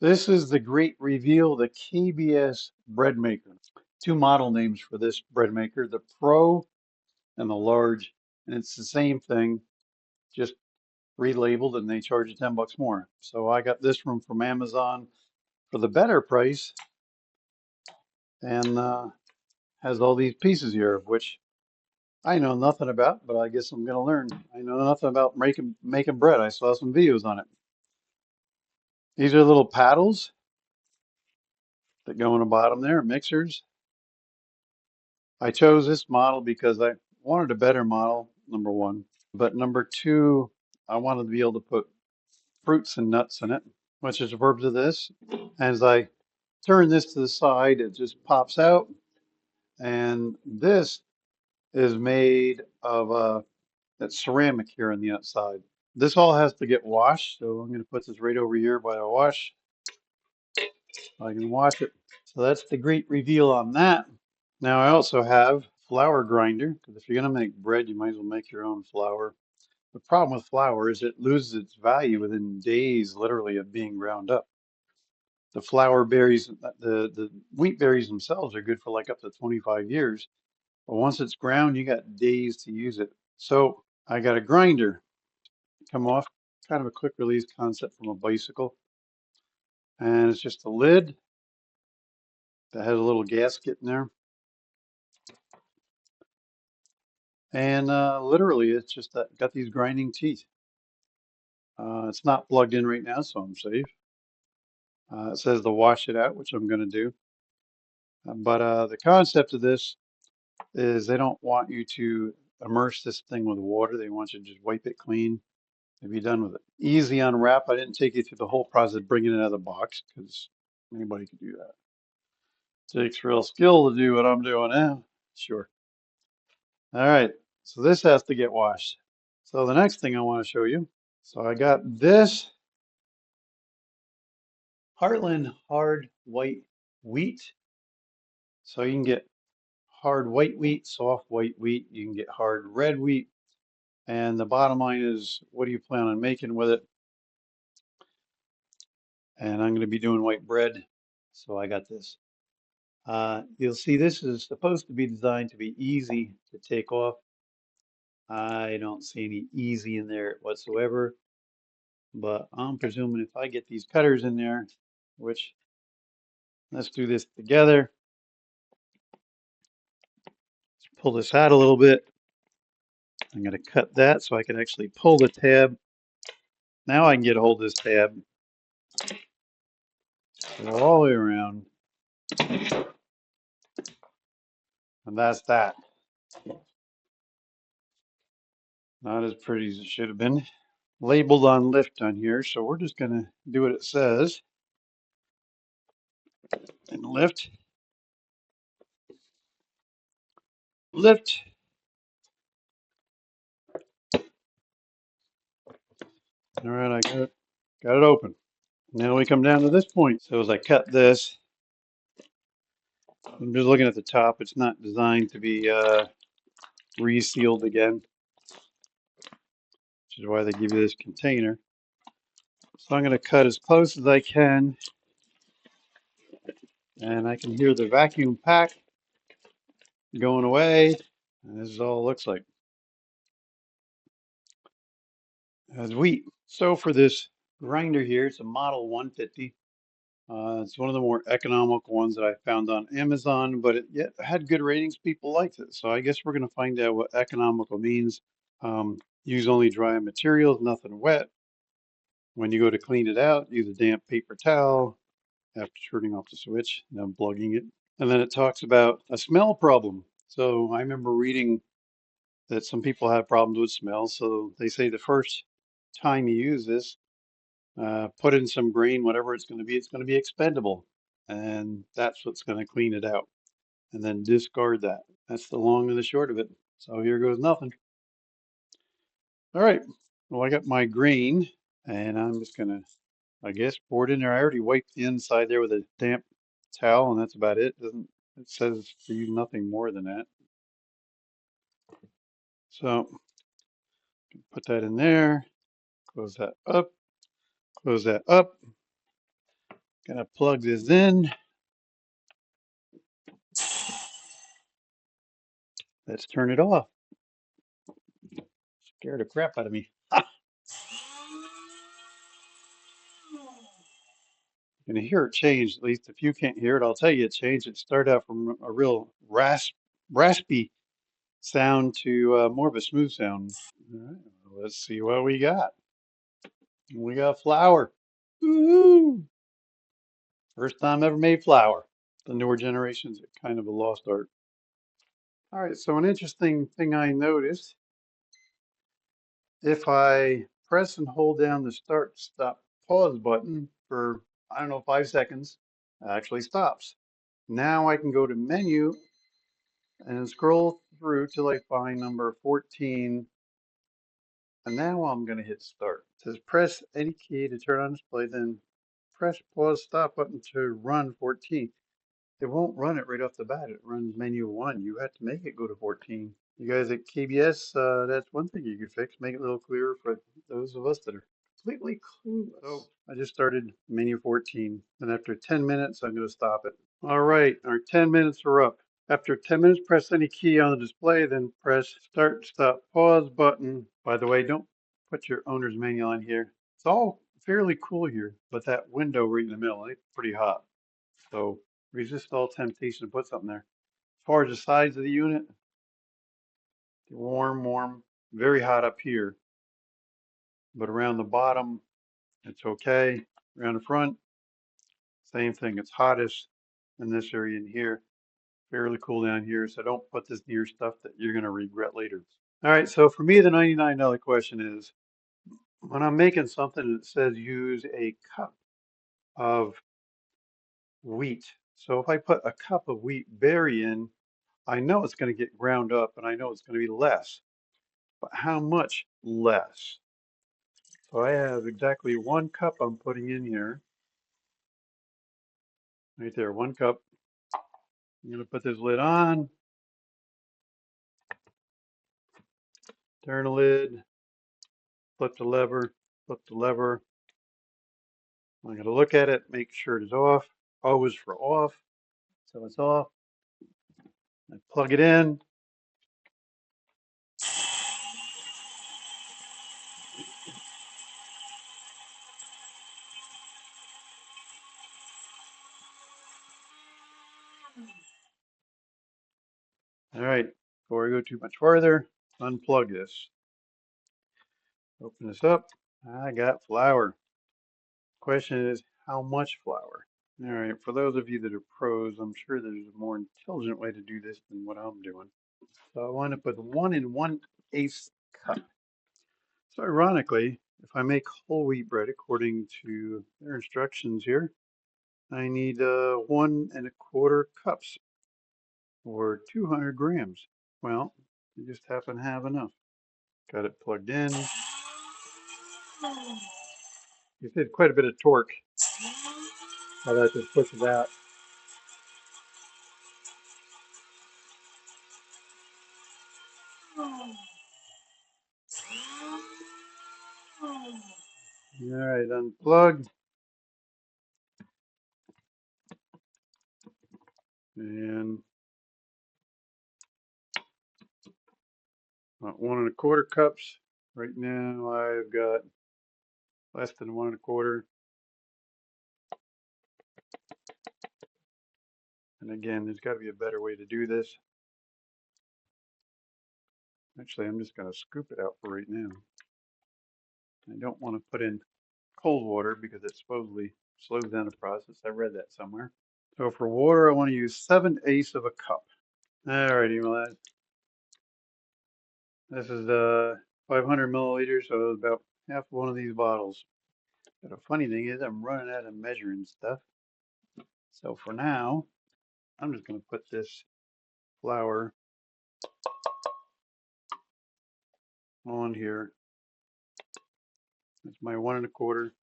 This is the great reveal, the KBS bread maker. Two model names for this bread maker, the Pro and the Large, and it's the same thing, just relabeled, and they charge you 10 bucks more. So I got this one from Amazon for the better price, and has all these pieces here, which I know nothing about, but I guess I'm gonna learn. I know nothing about making bread. I saw some videos on it. These are little paddles that go in the bottom there, mixers. I chose this model because I wanted a better model, number one. But number two, I wanted to be able to put fruits and nuts in it, which is the purpose of this. As I turn this to the side, it just pops out. And this is made of that ceramic here on the outside. This all has to get washed, so I'm going to put this right over here by the wash. I can wash it. So that's the great reveal on that. Now I also have flour grinder, because if you're going to make bread, you might as well make your own flour. The problem with flour is it loses its value within days, literally, of being ground up. The flour berries, the wheat berries themselves are good for like up to 25 years. But once it's ground, you got days to use it. So I got a grinder come off, kind of a quick release concept from a bicycle. And it's just a lid that has a little gasket in there. And literally, it's just got these grinding teeth. It's not plugged in right now, so I'm safe. It says to wash it out, which I'm going to do. But the concept of this is they don't want you to immerse this thing with water. They want you to just wipe it clean and be done with it. Easy unwrap. I didn't take you through the whole process of bringing it out of the box because anybody could do that. It takes real skill to do what I'm doing now. Sure. All right. So this has to get washed. So the next thing I want to show you. So I got this Heartland hard white wheat. So you can get hard white wheat, soft white wheat. You can get hard red wheat. And the bottom line is, what do you plan on making with it? And I'm going to be doing white bread. So I got this. You'll see this is supposed to be designed to be easy to take off. I don't see any easy in there whatsoever. But I'm presuming if I get these cutters in there, which let's do this together. Let's pull this out a little bit. I'm going to cut that so I can actually pull the tab. Now I can get a hold of this tab. Go all the way around. And that's that. Not as pretty as it should have been. Labeled on lift on here, so we're just going to do what it says and lift, lift. All right, I got it open. Now we come down to this point. So as I cut this, I'm just looking at the top. It's not designed to be resealed again, which is why they give you this container. So I'm going to cut as close as I can, and I can hear the vacuum pack going away. And this is all it looks like as wheat. So for this grinder here, it's a Model 150. It's one of the more economical ones that I found on Amazon, but it yet had good ratings. People liked it. So I guess we're going to find out what economical means. Use only dry materials, nothing wet. When you go to clean it out, use a damp paper towel after turning off the switch and unplugging it. And then it talks about a smell problem. So I remember reading that some people have problems with smell. So they say the first time you use this, put in some grain, whatever it's going to be expendable. And that's what's going to clean it out. And then discard that. That's the long and the short of it. So here goes nothing. All right. Well, I got my grain and I'm just going to, I guess, pour it in there. I already wiped the inside there with a damp towel and that's about it. It says to use nothing more than that. So put that in there, close that up, close that up. Gonna plug this in. Let's turn it off. Scared the crap out of me. You can hear it change. At least if you can't hear it, I'll tell you it changed. It started out from a real raspy sound to more of a smooth sound. All right, let's see what we got. We got flour. Woo! First time ever made flour. The newer generations are kind of a lost art. All right, so an interesting thing I noticed, if I press and hold down the start, stop, pause button for, I don't know, 5 seconds, it actually stops. Now I can go to menu and scroll through till I find number 14. And now I'm going to hit start. It says press any key to turn on display, then press pause stop button to run 14. It won't run it right off the bat. It runs menu 1. You have to make it go to 14. You guys at KBS, that's one thing you could fix. Make it a little clearer for those of us that are completely clueless. So I just started menu 14. And after 10 minutes, I'm going to stop it. All right, our 10 minutes are up. After 10 minutes, press any key on the display, then press start, stop, pause button. By the way, don't put your owner's manual on here. It's all fairly cool here, but that window right in the middle, it's pretty hot. So resist all temptation to put something there. As far as the size of the unit, warm, very hot up here, but around the bottom, it's okay. Around the front, same thing. It's hottest in this area in here, fairly cool down here. So don't put this near stuff that you're going to regret later. All right, so for me, the $99 question is, when I'm making something that says use a cup of wheat. So if I put a cup of wheat berry in, I know it's going to get ground up and I know it's going to be less. But how much less? So I have exactly 1 cup I'm putting in here. Right there, 1 cup. I'm going to put this lid on, turn the lid, flip the lever, flip the lever. I'm going to look at it, make sure it's off. Always for off. So it's off. I plug it in. All right, before I go too much farther, unplug this. Open this up. I got flour. Question is, how much flour? All right, for those of you that are pros, I'm sure there's a more intelligent way to do this than what I'm doing. So I wind up with 1 1/8 cup. So ironically, if I make whole wheat bread according to their instructions here, I need 1 1/4 cups or 200 grams. Well, you just happen to have enough. Got it plugged in. You did quite a bit of torque. How that just pushes out. All right, unplug. And 1 1/4 cups. Right now I've got less than 1 1/4. And again, there's got to be a better way to do this. Actually, I'm just going to scoop it out for right now. I don't want to put in cold water because it supposedly slows down the process. I read that somewhere. So for water, I want to use 7/8 of a cup. Alrighty, well, this is 500 milliliters, so about half one of these bottles. But the funny thing is, I'm running out of measuring stuff. So for now, I'm just going to put this flour on here. That's my 1 1/4.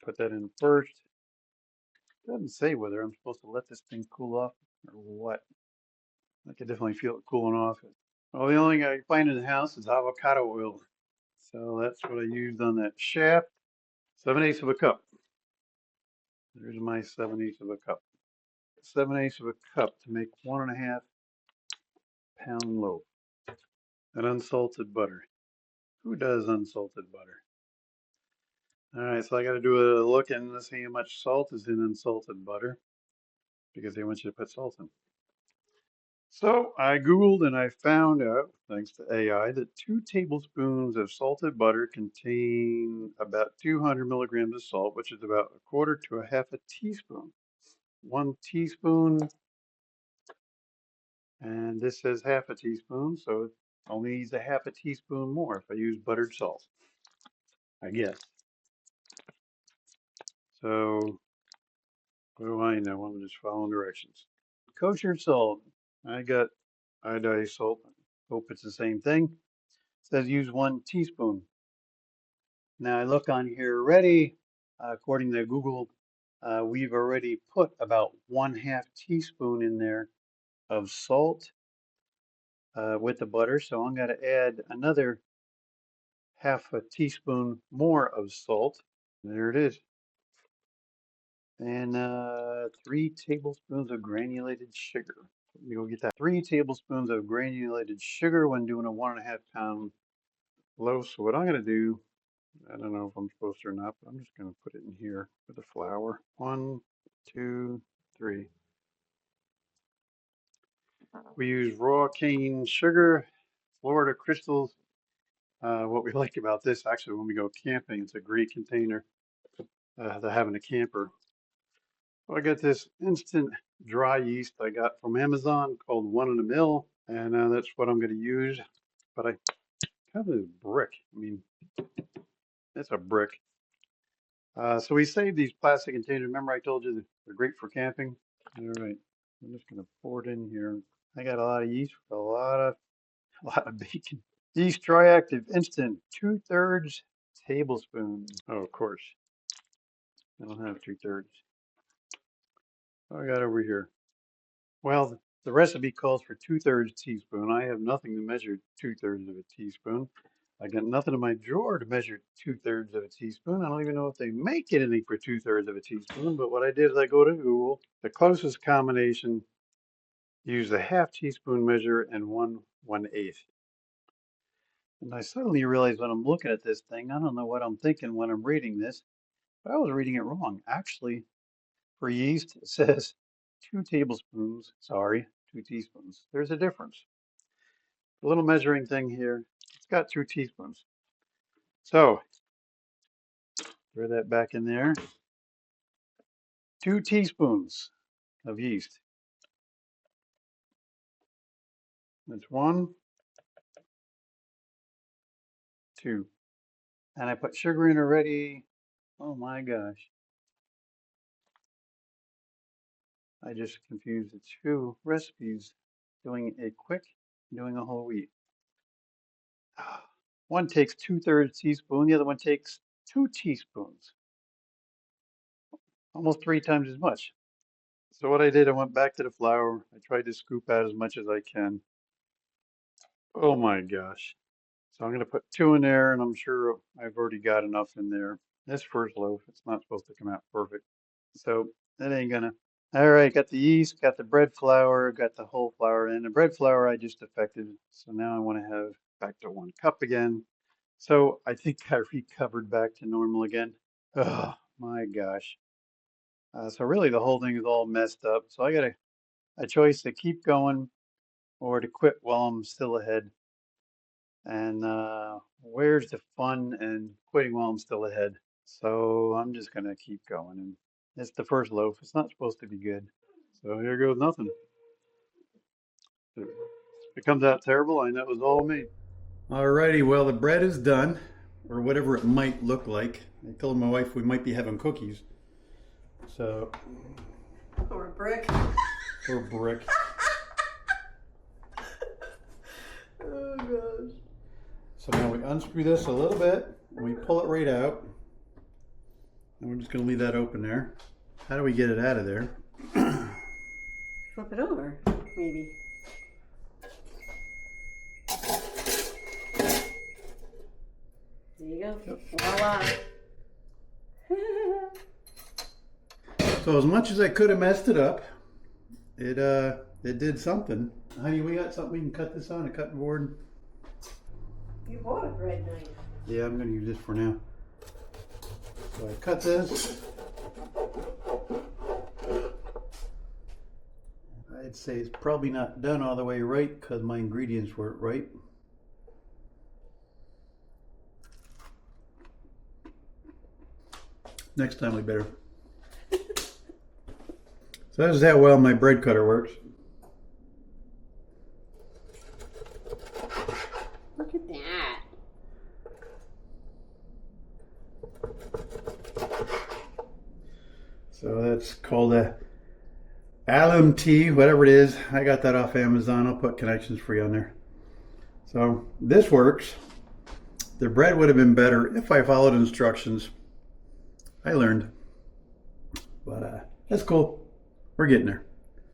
Put that in first. It doesn't say whether I'm supposed to let this thing cool off or what. I can definitely feel it cooling off. Well, the only thing I find in the house is avocado oil. So that's what I used on that shaft. 7/8 of a cup. There's my 7/8 of a cup. 7/8 of a cup to make 1.5 pound loaf. And unsalted butter. Who does unsalted butter? All right, so I got to do a look and see how much salt is in unsalted butter because they want you to put salt in. So I Googled and I found out, thanks to AI, that 2 tablespoons of salted butter contain about 200 milligrams of salt, which is about a quarter to a half a teaspoon. 1 teaspoon, and this says half a teaspoon, so it only needs a half a teaspoon more if I use buttered salt, I guess. So what do I know? I'm just following directions. Kosher salt. I got iodized salt. Hope it's the same thing. It says use 1 teaspoon. Now I look on here already. According to Google, we've already put about 1/2 teaspoon in there of salt with the butter. So I'm going to add another half a teaspoon more of salt. There it is. And 3 tablespoons of granulated sugar. Let me go get that. 3 tablespoons of granulated sugar when doing a 1.5 pound loaf. So what I'm going to do, I don't know if I'm supposed to or not, but I'm just going to put it in here with the flour. 1, 2, 3. We use raw cane sugar, Florida crystals. What we like about this, actually, when we go camping, it's a great container to have in a camper. I got this instant dry yeast I got from Amazon called 1 in a Mill, and that's what I'm going to use. But I have this brick. I mean, it's a brick. So we saved these plastic containers. Remember I told you they're great for camping? All right, I'm just going to pour it in here. I got a lot of yeast for a lot of bacon. Yeast dry active instant 2/3 tablespoon. Oh, of course. I don't have 2/3. What I got over here? Well, the recipe calls for 2/3 teaspoon. I have nothing to measure 2/3 of a teaspoon. I got nothing in my drawer to measure 2/3 of a teaspoon. I don't even know if they make anything for 2/3 of a teaspoon. But what I did is I go to Google. The closest combination use a half teaspoon measure and 1/1/8. And I suddenly realized when I'm looking at this thing, I don't know what I'm thinking when I'm reading this, but I was reading it wrong. Actually, for yeast, it says 2 tablespoons. Sorry, 2 teaspoons. There's a difference. The little measuring thing here, it's got 2 teaspoons. So, throw that back in there. 2 teaspoons of yeast. That's 1, 2. And I put sugar in already. Oh my gosh. I just confused the 2 recipes, doing a quick, doing a whole wheat. One takes 2/3 teaspoon, the other one takes 2 teaspoons, almost 3 times as much. So what I did, I went back to the flour. I tried to scoop out as much as I can. Oh my gosh. So I'm going to put 2 in there, and I'm sure I've already got enough in there. This first loaf, it's not supposed to come out perfect. So that ain't gonna. All right, got the yeast, got the bread flour, got the whole flour in. The bread flour I just affected. So now I want to have back to 1 cup again. So I think I recovered back to normal again. Oh my gosh. So really the whole thing is all messed up. So I got a choice to keep going or to quit while I'm still ahead. And where's the fun in quitting while I'm still ahead? So I'm just gonna keep going. And it's the first loaf. It's not supposed to be good. So here goes nothing. If it comes out terrible, I know it was all me. Alrighty, well the bread is done, or whatever it might look like. I told my wife we might be having cookies. So. Or a brick. Or a brick. Oh gosh. So now we unscrew this a little bit, and we pull it right out. And we're just going to leave that open there. How do we get it out of there? Flip it over, maybe. There you go. Yep. Voila. So as much as I could have messed it up, it did something. Honey, we got something we can cut this on, a cutting board? You bought a bread knife. Yeah, I'm gonna use this for now. So I cut this. I'd say it's probably not done all the way right because my ingredients weren't right. Next time we better. So that's how well my bread cutter works. Look at that. So that's called a alum tea, whatever it is. I got that off Amazon. I'll put connections for you on there. So this works. The bread would have been better if I followed instructions. I learned. But that's cool. We're getting there.